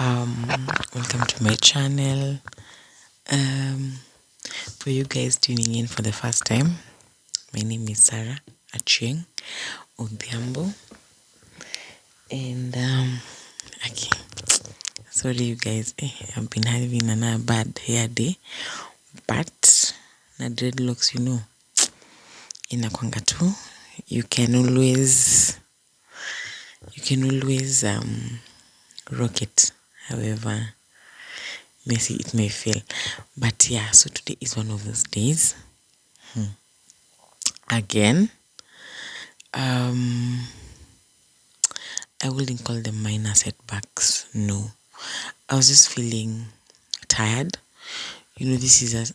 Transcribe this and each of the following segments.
Welcome to my channel. Um, for you guys tuning in for the first time, my name is Sarah Achieng Odhiambo, and okay, sorry you guys, I've been having another bad hair day, but na dreadlocks, inakwanga tu. You can always rock it, however messy it may feel. But yeah, so today is one of those days. Again, I wouldn't call them minor setbacks. No, I was just feeling tired. This is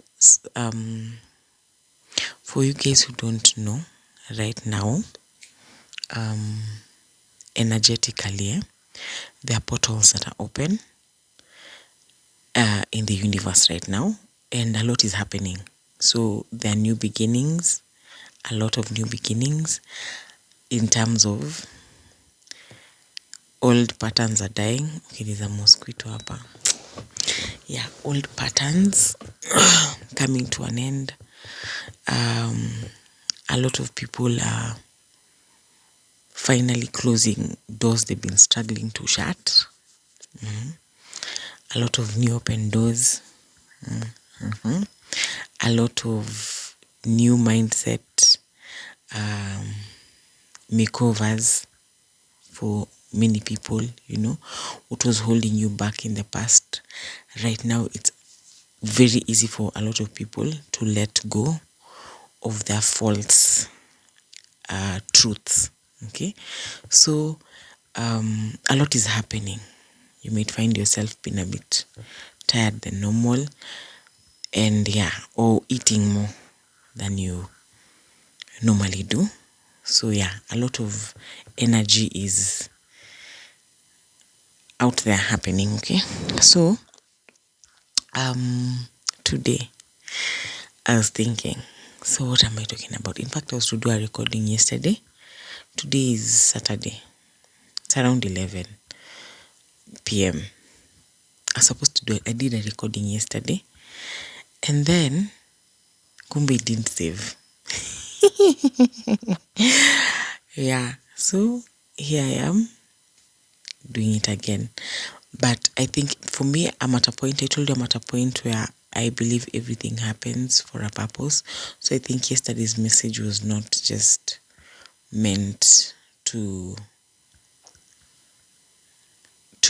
for you guys who don't know, right now, energetically, there are portals that are open in the universe right now, and a lot is happening. So there are new beginnings, a lot of new beginnings in terms of old patterns are dying. Okay, there's a mosquito hapa. Yeah, old patterns coming to an end. A lot of people are finally closing doors they've been struggling to shut. A lot of new open doors. A lot of new mindset makeovers for many people. What was holding you back in the past, right now it's very easy for a lot of people to let go of their false truths. Okay, so a lot is happening. You might find yourself being a bit tired than normal, and or eating more than you normally do. So a lot of energy is out there happening. Okay, so today I was thinking, so what am I talking about? In fact, I was to do a recording yesterday. Today is Saturday. It's around 11 p.m. I did a recording yesterday, and then kumbe it didn't save. So here I am doing it again. But I think for me, I told you I'm at a point where I believe everything happens for a purpose. So I think yesterday's message was not just meant to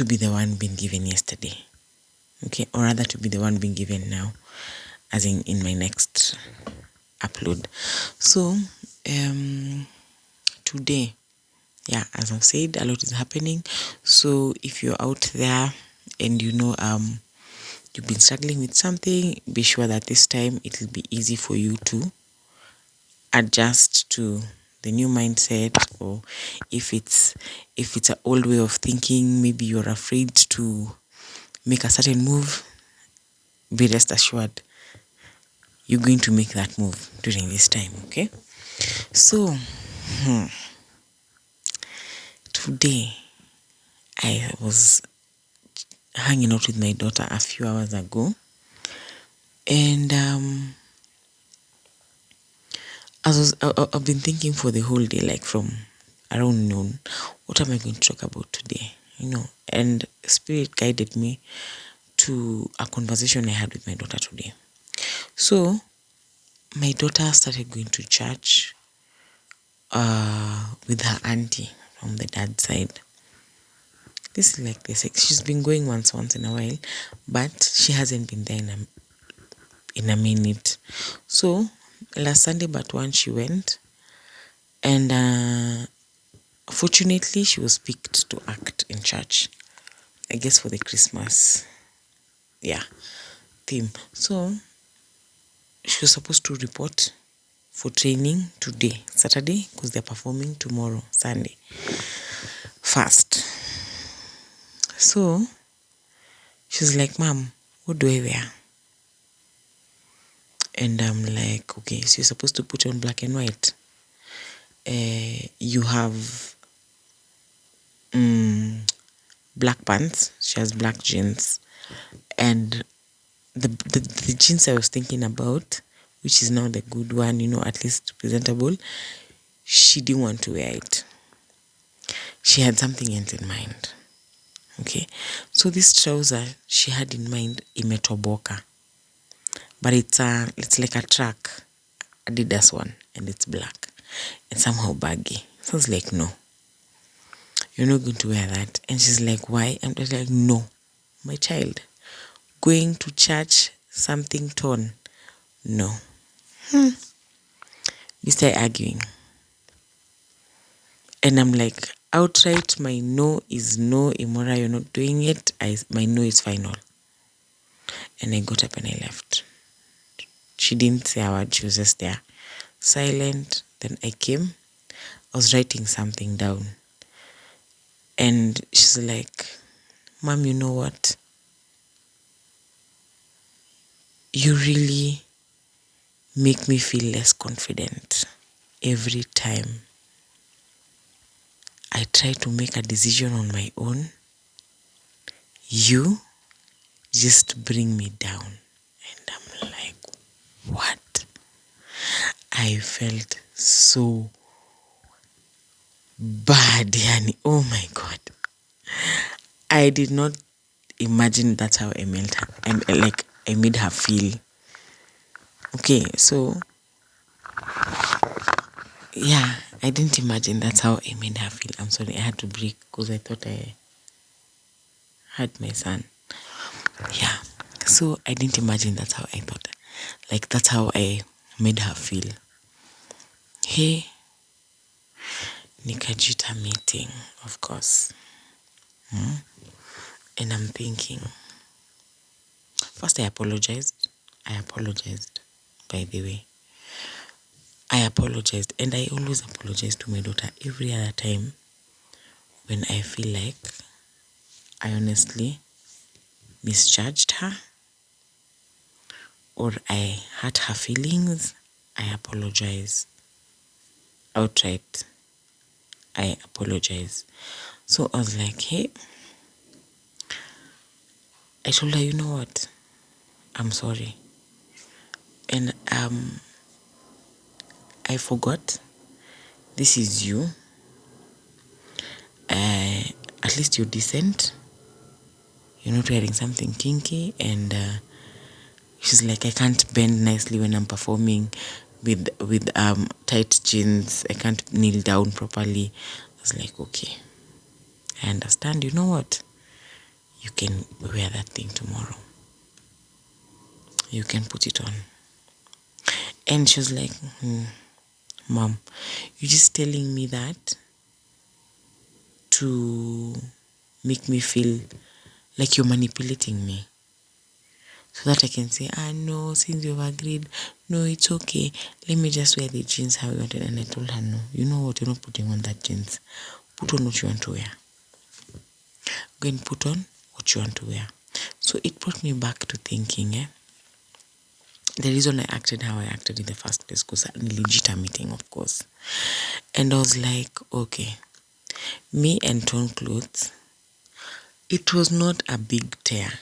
be the one being given yesterday. Okay, or rather to be the one being given now, as in my next upload. So today, as I've said, a lot is happening. So if you're out there and you've been struggling with something, be sure that this time it will be easy for you to adjust to the new mindset. Or if it's an old way of thinking, maybe you're afraid to make a certain move, be rest assured you're going to make that move during this time. Okay, so today I was hanging out with my daughter a few hours ago, and I've been thinking for the whole day, like from around noon, what am I going to talk about today? And Spirit guided me to a conversation I had with my daughter today. So my daughter started going to church with her auntie from the dad's side. This is like the sex. She's been going once in a while, but she hasn't been there in a minute. So last Sunday but one she went, and fortunately she was picked to act in church, I guess for the Christmas theme. So she was supposed to report for training today, Saturday, because they're performing tomorrow, Sunday, first. So she's like, Mom, what do I wear? And I'm like, okay, so you're supposed to put on black and white. You have black pants, she has black jeans, and the jeans I was thinking about, which is now the good one, at least presentable, she didn't want to wear it. She had something else in mind. Okay, so this trouser she had in mind imetoboka, but it's like a track Adidas one, and it's black and somehow baggy. So I was like, no, you're not going to wear that. And she's like, why? I'm just like, no, my child, going to church something torn, no. We start arguing, and I'm like, outright, my no is no. Imora, you're not doing it. My no is final. And I got up and I left. She didn't say a word. She was just there, silent. Then I came. I was writing something down. And she's like, Mom, you know what? You really make me feel less confident every time I try to make a decision on my own. You just bring me down. And I'm like, what? I felt so bad, Yani. Oh my God. I did not imagine that's how I made her. I made her feel. Okay, so yeah, I didn't imagine that's how I made her feel. I'm sorry, I had to break because I thought I had my son. Yeah, so I didn't imagine that's how I thought. Like, that's how I made her feel. Hey, nikajita meeting, of course. And I'm thinking, first I apologized. By the way. I apologized, and I always apologize to my daughter every other time when I feel like I honestly misjudged her or I hurt her feelings. I apologize outright. I apologize. So I was like, hey, I told her, you know what? I'm sorry. And I forgot. This is you. At least you're decent. You're not wearing something kinky. And she's like, I can't bend nicely when I'm performing with tight jeans. I can't kneel down properly. I was like, okay, I understand. You know what? You can wear that thing tomorrow. You can put it on. And she was like, Mom, you're just telling me that to make me feel like you're manipulating me. So that I can say, no, since you've agreed, no, it's okay. Let me just wear the jeans how you wanted. And I told her, no, you know what? You're not putting on that jeans. Put on what you want to wear. Go and put on what you want to wear. So it brought me back to thinking, the reason I acted how I acted in the first place, because I'm legit a meeting, of course. And I was like, okay, me and torn clothes, it was not a big tear,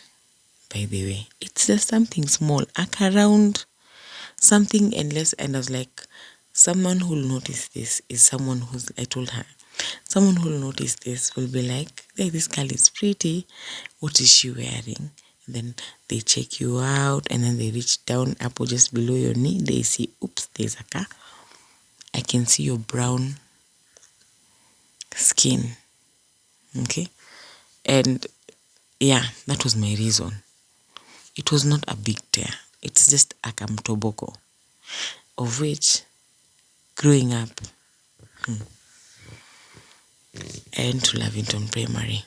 by the way. It's just something small, around something endless. And I was like, someone who will notice this is someone who's, I told her, someone who will notice this will be like, hey, this girl is pretty. What is she wearing? And then they check you out, and then they reach down up just below your knee. They see, oops, there's a car. I can see your brown skin. Okay? And yeah, that was my reason. It was not a big tear. It's just a kamtoboko, of which, growing up, I went to Lavington Primary.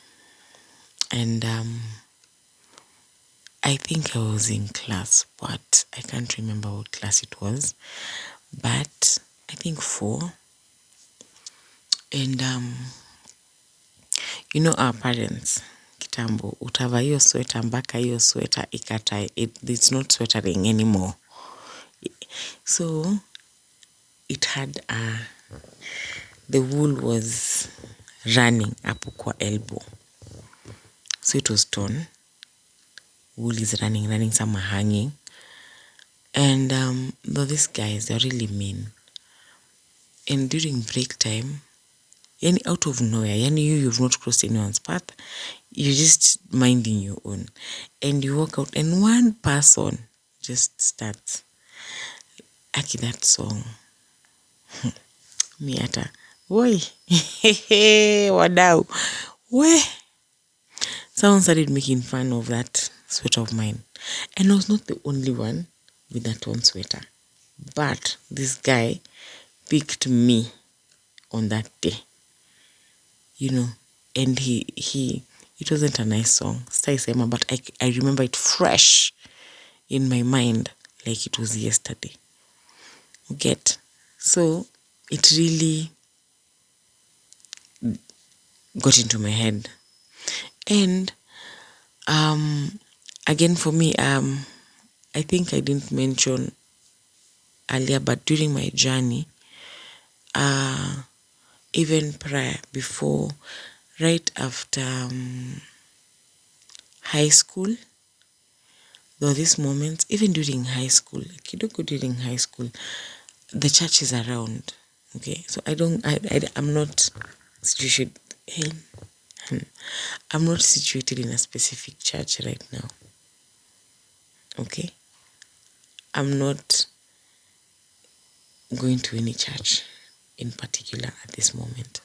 And I think I was in class, but I can't remember what class it was. But I think 4. And our parents, kitambo, utava hiyo sweater mpaka hiyo sweater ikatae. It's not sweatering anymore. So it had the wool was running up kwa elbow. So it was torn. Wool is running, some are hanging. And though these guys, they're really mean. And during break time, out of nowhere, you've not crossed anyone's path, you're just minding your own. And you walk out and one person just starts. Aki, that song. Miata. Woi. Wadau. Where? Someone started making fun of that sweater of mine. And I was not the only one with that one sweater. But this guy picked me on that day. And it wasn't a nice song. But I remember it fresh in my mind like it was yesterday. Get? So it really got into my head. And again for me, I think I didn't mention earlier, but during my journey, even prior, before, right after high school, there were these moments, even during high school, during high school, the church is around. Okay, so I'm not situated. I'm not situated in a specific church right now. Okay, I'm not going to any church in particular at this moment.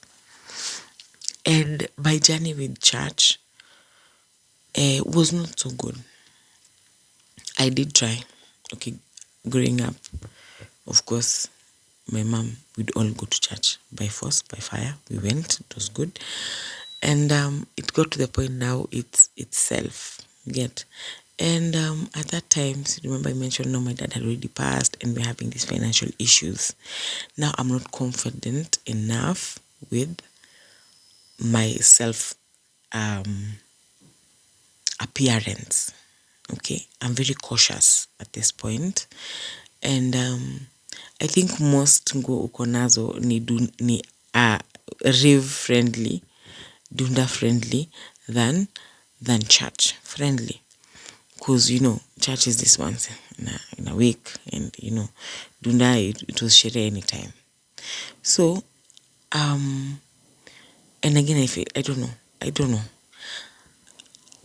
And my journey with church was not so good. I did try. Okay, growing up, of course, my mom would all go to church by force, by fire. We went. It was good. And it got to the point now it's self. Get? And at that time, so remember I mentioned, no, my dad had already passed and we're having these financial issues. Now I'm not confident enough with my self appearance. Okay, I'm very cautious at this point. And I think most nguo uko nazo ni rave friendly, dunda friendly than church friendly. Because church is this once in a week, and dunda it was shere anytime. So and again I don't know.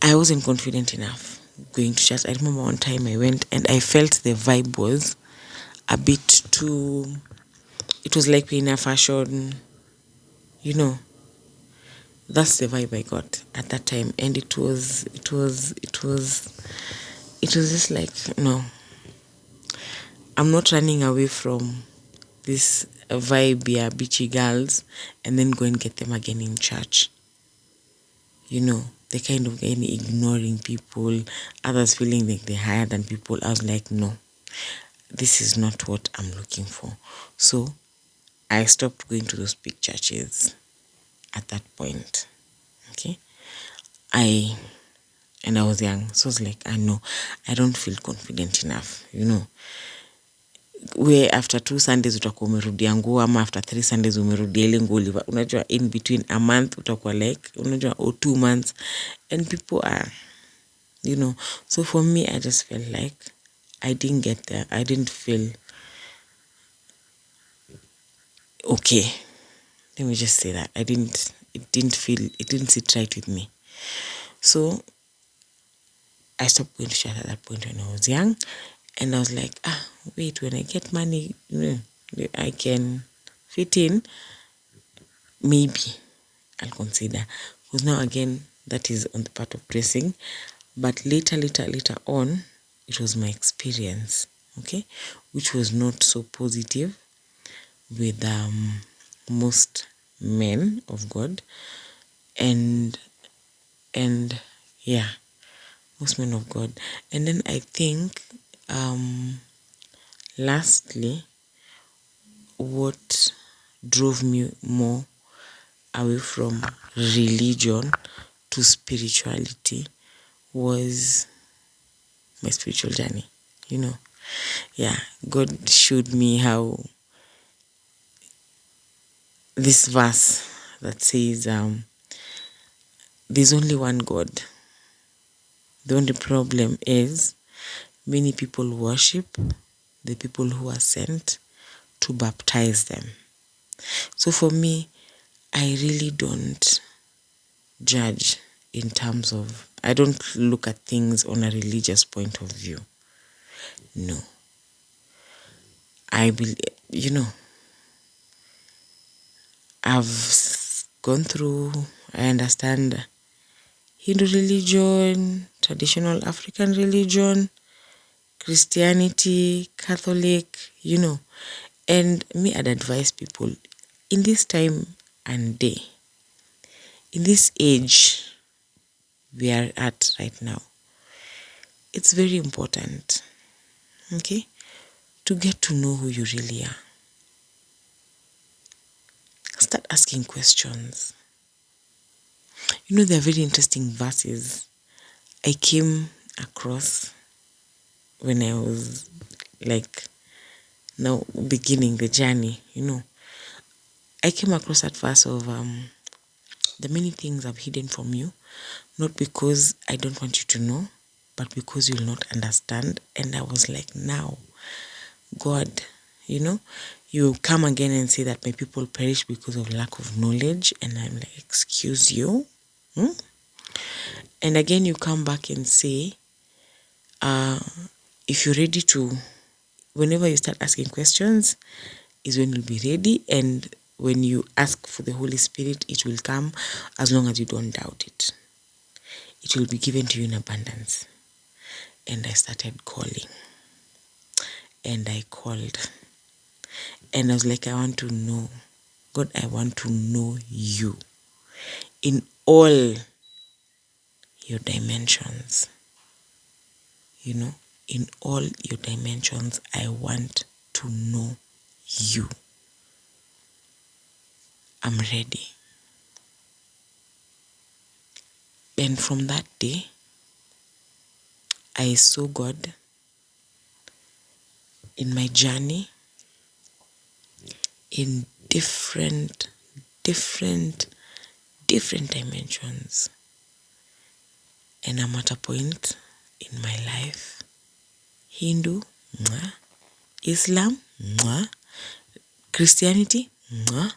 I wasn't confident enough going to church. I remember one time I went and I felt the vibe was a bit too, it was like we're in a fashion, that's the vibe I got at that time. And it was just like, no, I'm not running away from this vibe, yeah, beachy girls, and then go and get them again in church. The kind of any ignoring people, others feeling like they're higher than people. I was like, no, this is not what I'm looking for. So I stopped going to those big churches at that point. Okay. I was young, so I was like, I know, I don't feel confident enough, where after 2 Sundays utakuwa umerudia nguo, ama after 3 Sundays umerudia ile nguo, unajua in between a month utakuwa like, unajua, or 2 months, and people are, so for me I just felt like I didn't get there. I didn't feel okay. Let me just say that it didn't sit right with me. So I stopped going to church at that point when I was young. And I was like, wait, when I get money, I can fit in, maybe I'll consider. Because now again, that is on the part of dressing. But later on, it was my experience, okay, which was not so positive with most men of God. And yeah, most men of God. And then I think lastly, what drove me more away from religion to spirituality was my spiritual journey. Yeah, God showed me how this verse that says there's only one God, The only problem is many people worship the people who are sent to baptize them. So for me, I really don't judge in terms of, I don't look at things on a religious point of view. No. I believe, I've gone through, I understand Hindu religion, traditional African religion, Christianity, Catholic, and me, I'd advise people in this time and day, in this age we are at right now, it's very important, okay, to get to know who you really are. Start asking questions. There are very interesting verses I came across when I was now beginning the journey. I came across that verse of the many things I've hidden from you, not because I don't want you to know, but because you'll not understand. And I was like, now, God, you come again and say that my people perish because of lack of knowledge. And I'm like, excuse you? And again, you come back and say, if you're ready to, whenever you start asking questions, is when you'll be ready. And when you ask for the Holy Spirit, it will come as long as you don't doubt it. It will be given to you in abundance. And I started calling. And I called. And I was like, I want to know. God, I want to know you in all your dimensions. In all your dimensions, I want to know you. I'm ready. And from that day, I saw God in my journey in different dimensions. And I'm at a point in my life, Hindu, mwah, Islam, mwah, Christianity, mwah,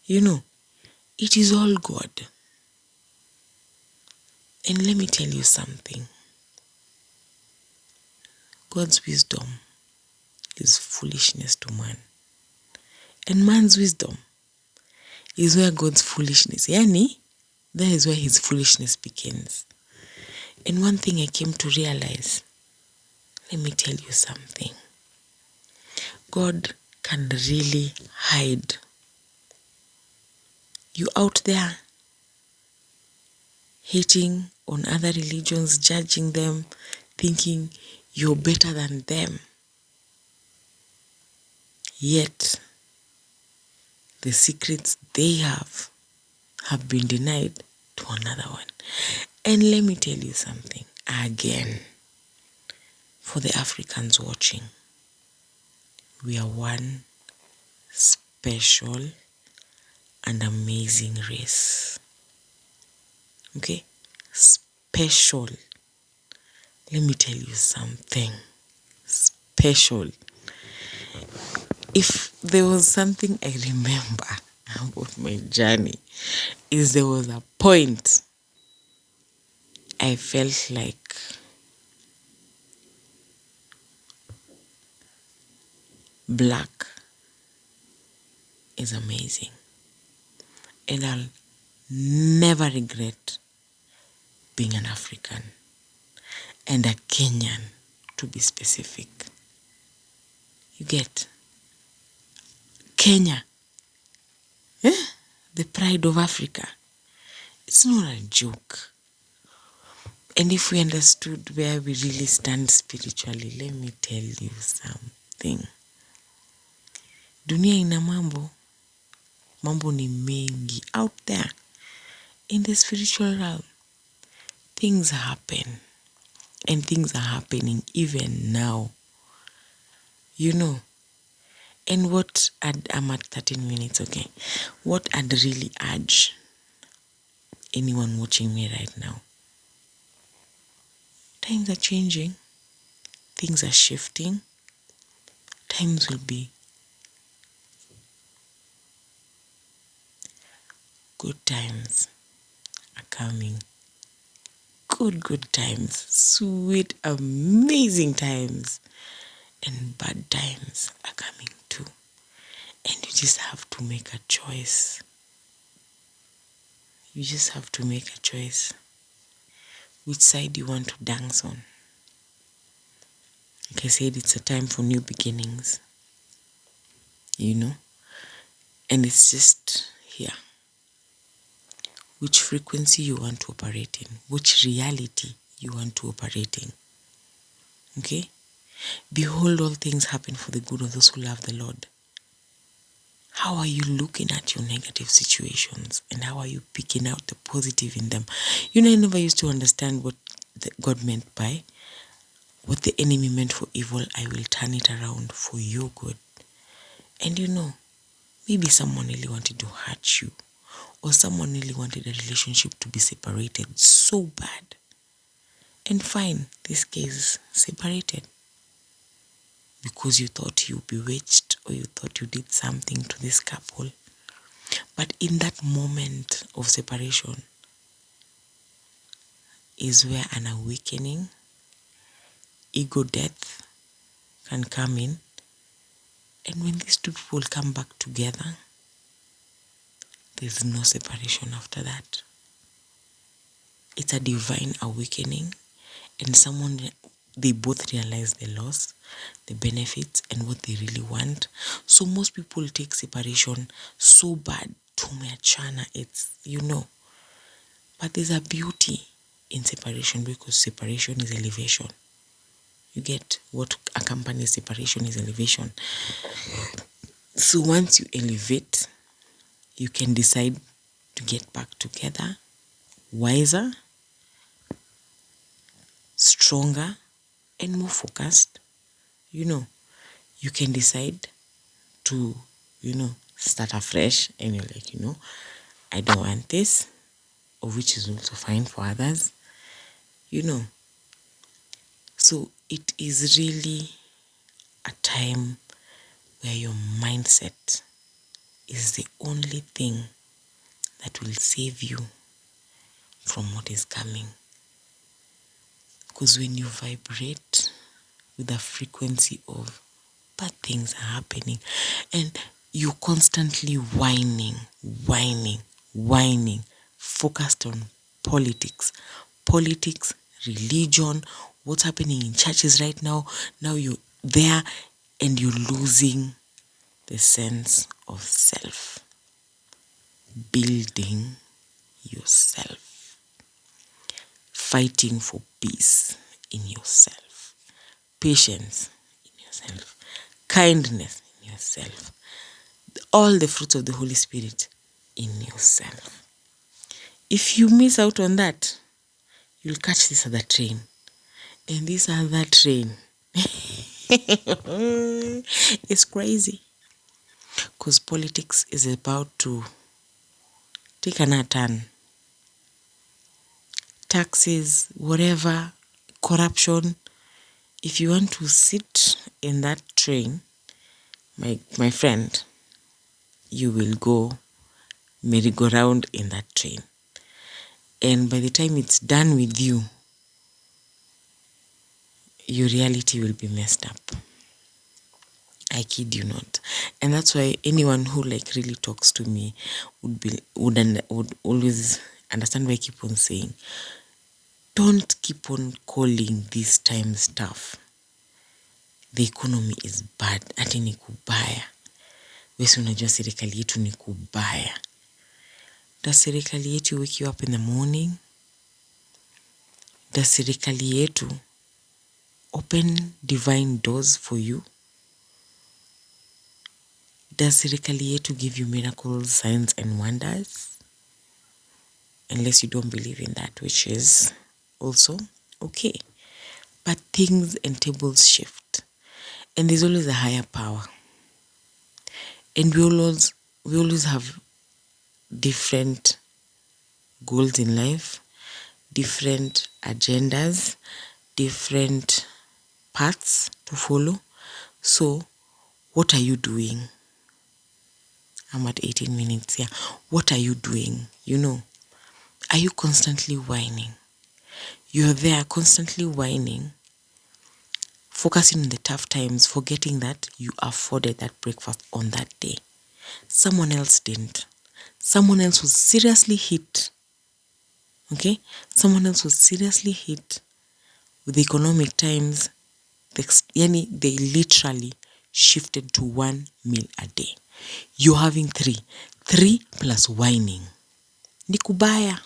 it is all God. And let me tell you something. God's wisdom is foolishness to man. And man's wisdom is where God's foolishness, yani, that is where his foolishness begins. And one thing I came to realize, let me tell you something. God can really hide. You out there hating on other religions, judging them, thinking you're better than them. Yet, the secrets they have been denied to another one. And let me tell you something again, for the Africans watching, we are one special and amazing race. Okay? Special. Let me tell you something. Special. If there was something I remember about my journey, is there was a point I felt like black is amazing. And I'll never regret being an African and a Kenyan, to be specific. You get? Kenya, the pride of Africa. It's not a joke. And if we understood where we really stand spiritually, let me tell you something. Dunia ina mambo. Mambo ni mengi out there. In the spiritual realm, things happen. And things are happening even now. And what I'm at 13 minutes, okay? What I'd really urge anyone watching me right now, times are changing, things are shifting. Times will be good, times are coming. Good times, sweet, amazing times, and bad times are coming too. And you just have to make a choice. You just have to make a choice. Which side you want to dance on. Like I said, it's a time for new beginnings. And it's just here. Which frequency you want to operate in. Which reality you want to operate in. Okay? Behold, all things happen for the good of those who love the Lord. How are you looking at your negative situations, and how are you picking out the positive in them? I never used to understand what God meant by what the enemy meant for evil, I will turn it around for your good. And maybe someone really wanted to hurt you, or someone really wanted a relationship to be separated so bad. And fine, this case separated. Because you thought you bewitched, or you thought you did something to this couple. But in that moment of separation is where an awakening, ego death can come in. And when these two people come back together, there's no separation after that. It's a divine awakening, and they both realize the loss, the benefits, and what they really want. So most people take separation so bad, tumeachana, it's, But there's a beauty in separation, because separation is elevation. You get what accompanies separation is elevation. So once you elevate, you can decide to get back together, wiser, stronger, and more focused. You can decide to, start afresh, and you're like, I don't want this, or which is also fine for others, So it is really a time where your mindset is the only thing that will save you from what is coming. Because when you vibrate with a frequency of bad things are happening, and you're constantly whining, focused on politics, religion, what's happening in churches right now. Now you're there and you're losing the sense of self. Building yourself. Fighting for peace in yourself. Patience in yourself. Kindness in yourself. All the fruits of the Holy Spirit in yourself. If you miss out on that, you'll catch this other train. And this other train is crazy. Because politics is about to take another turn. Taxes, whatever, corruption. If you want to sit in that train, my friend, you will go merry-go-round in that train. And by the time it's done with you, your reality will be messed up. I kid you not. And that's why anyone who really talks to me would always understand why I keep on saying, don't keep on calling these times tough. The economy is bad. Ati ni kubaya. Wesi unajua serikali yetu ni kubaya. Does serikali yetu wake you up in the morning? Does serikali yetu open divine doors for you? Does serikali yetu give you miracles, signs, and wonders? Unless you don't believe in that, which is also okay. But things and tables shift. And there's always a higher power. And we always have different goals in life, different agendas, different paths to follow. So what are you doing? I'm at 18 minutes here. What are you doing? Are you constantly whining? You're there constantly whining, focusing on the tough times, forgetting that you afforded that breakfast on that day. Someone else didn't. Someone else was seriously hit. Okay? Someone else was seriously hit with the economic times. They literally shifted to 1 meal a day. You're having 3. 3 plus whining. Nikubaya.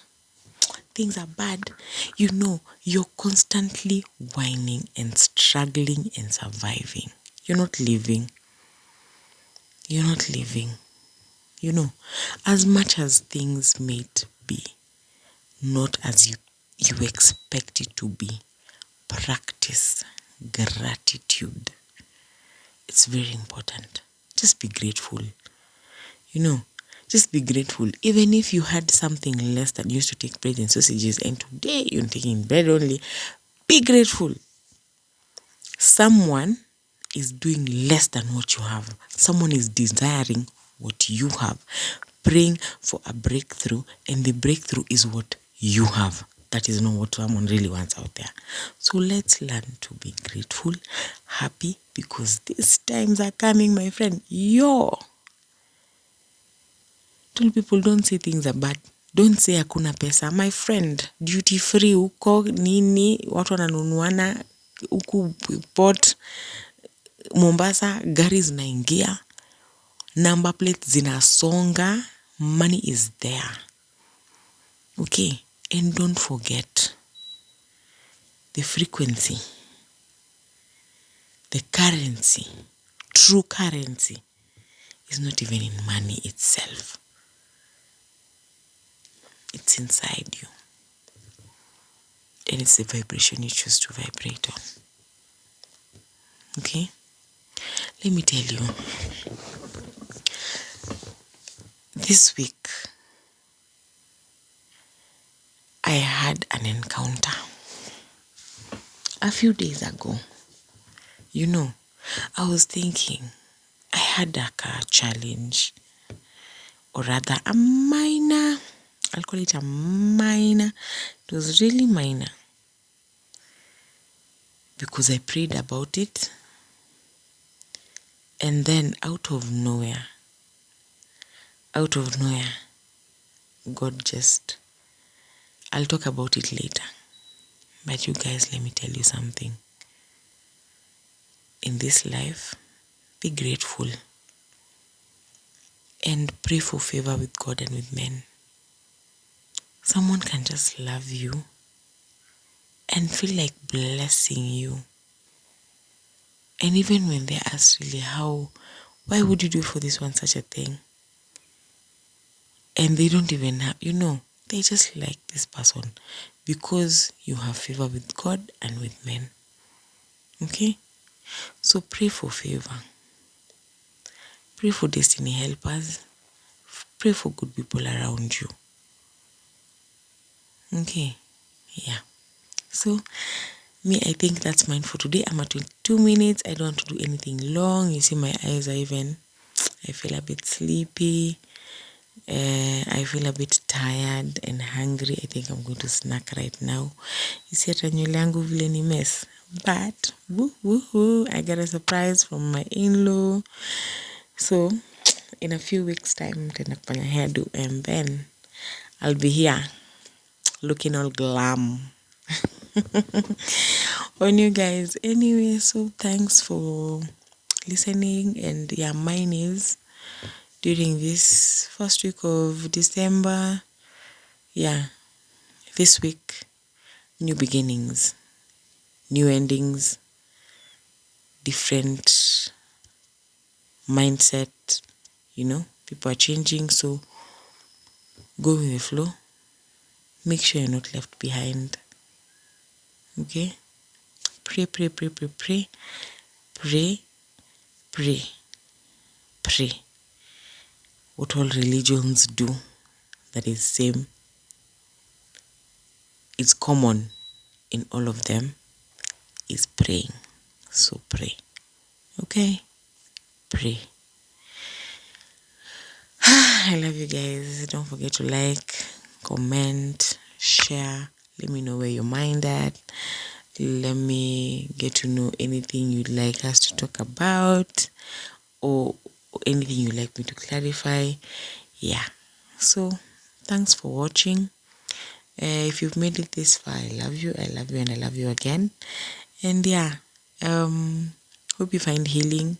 Things are bad. You're constantly whining and struggling and surviving. You're not living. You're not living. As much as things may be not as you expect it to be, practice gratitude. It's very important. Just be grateful. Just be grateful. Even if you had something less that used to take bread and sausages and today you're taking bread only, be grateful. Someone is doing less than what you have. Someone is desiring what you have, praying for a breakthrough, and the breakthrough is what you have. That is not what someone really wants out there. So let's learn to be grateful, happy, because these times are coming, my friend. Tell people, don't say things are bad. Don't say hakuna pesa. My friend, duty free huko nini, watu wananunuana huku port Mombasa, gari zinaingia, number plates zinasonga, money is there. Okay? And don't forget the frequency, the currency, true currency is not even in money itself. It's inside you. And it's the vibration you choose to vibrate on. Okay? Let me tell you. This week, I had an encounter. A few days ago, I was thinking, I had a challenge, or rather a minor, I'll call it a minor. It was really minor because I prayed about it, and then out of nowhere, God just, I'll talk about it later. But you guys, let me tell you something. In this life, be grateful and pray for favor with God and with men. Someone can just love you and feel like blessing you. And even when they ask really why would you do for this one such a thing? And they don't even have, they just like this person because you have favor with God and with men. Okay? So pray for favor. Pray for destiny helpers. Pray for good people around you. Okay? Yeah. So, I think that's mine for today. I'm at 22 minutes. I don't want to do anything long. You see, my eyes are I feel a bit sleepy. I feel a bit tired and hungry. I think I'm going to snack right now. You see, hata nywele yangu vile ni mess. But, I got a surprise from my in-law. So, in a few weeks' time, nitaenda kufanya hairdo, and then I'll be here looking all glam on you guys. Anyway, so thanks for listening, and mine is during this first week of December. This week, new beginnings, new endings, different mindset, people are changing, so go with the flow. Make sure you're not left behind. Okay? Pray. What all religions do that is same. It's common in all of them. is praying. So pray. Okay? Pray. I love you guys. Don't forget to like, comment, share. Let me know where your mind at. Let me get to know anything you'd like us to talk about, or anything you'd like me to clarify. Yeah. So thanks for watching. If you've made it this far, I love you, and I love you again. And yeah, hope you find healing,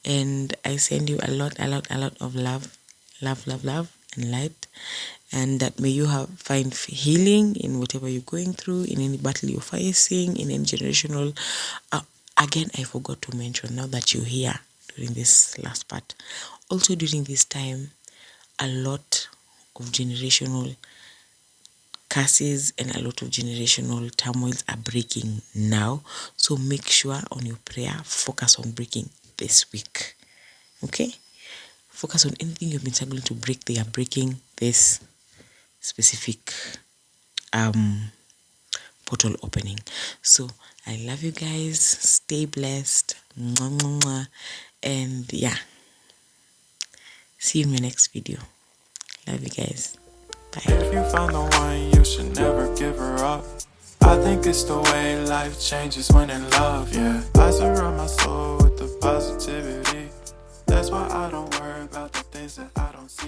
and I send you a lot of love, and light, and that may you find healing in whatever you're going through, in any battle you're facing, in any generational. Again, I forgot to mention, now that you're here during this last part, also during this time, a lot of generational curses and a lot of generational turmoils are breaking now. So make sure on your prayer, focus on breaking this week. Okay? Focus on anything you've been struggling to break. They are breaking this specific portal opening. So I love you guys. Stay blessed. Mwah, mwah, mwah. And yeah, see you in my next video. Love you guys. Bye. If you find the one, you should never give her up. I think it's the way life changes when in love, yeah. I surround my soul with the positivity. That's why I don't worry about the things that I don't see.